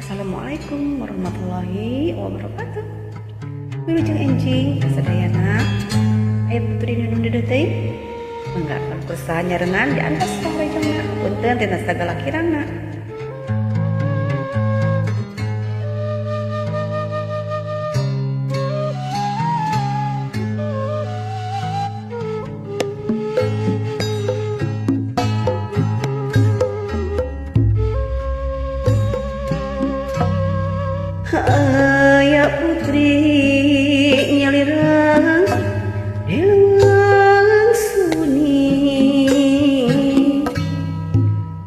Assalamualaikum warahmatullahi wabarakatuh. Wilujeng enjing kasadayana aya putri nu dedeteuing mangga kusaha nyarengan di atas saurejengna punten tina sagala kirana. Aya putri nyalirang elang sunyi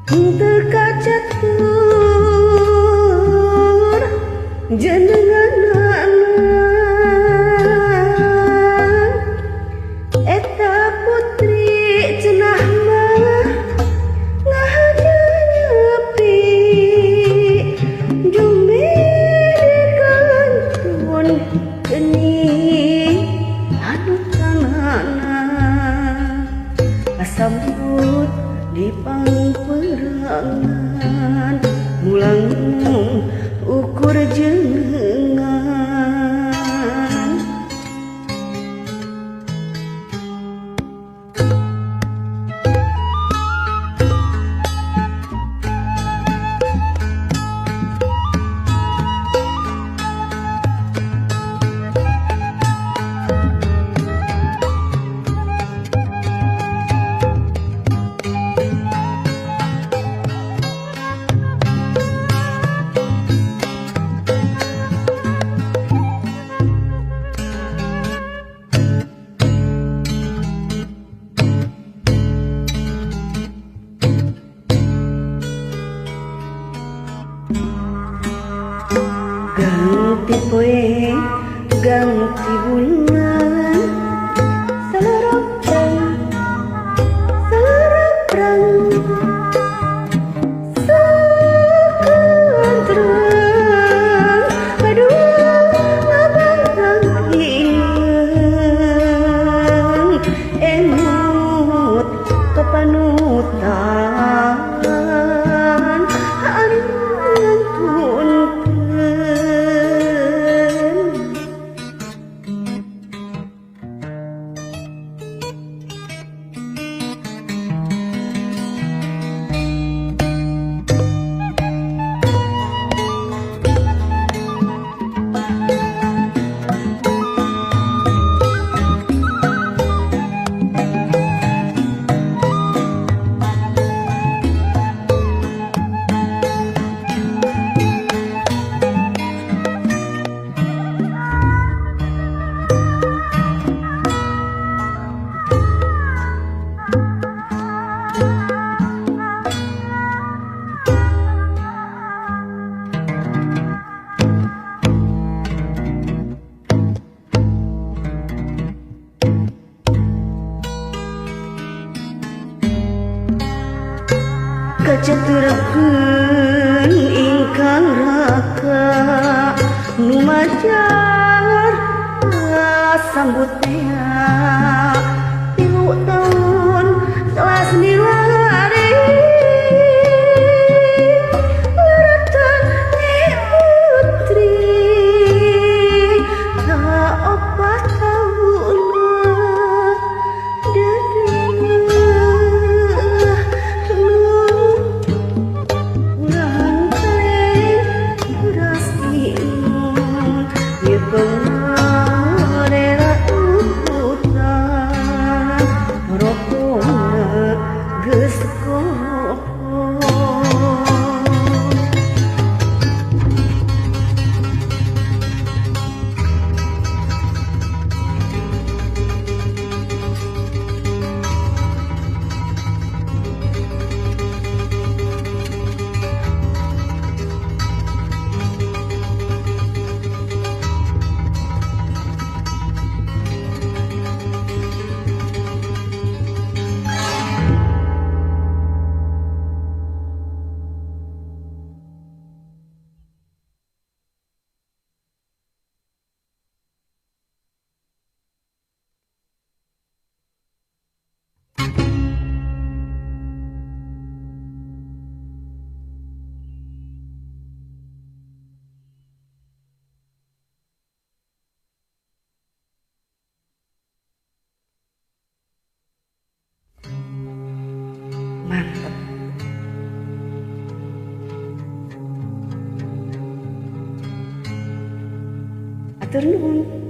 teu kacatur jenenganna eta putri cenah mah ngahana nyepi geni anu tanana kasambut di pangperangan mulang ukur jenengan. Ganti poe ganti bulan salaraprang sakantrang aduh ngabantang hilang emut kepanutan anu kacaturakeun ingkang raka nu majar sambut tea 3 tahun telas nilari laratan ni putri ka 4 tahun pengarela Mantap. Atur nuhun.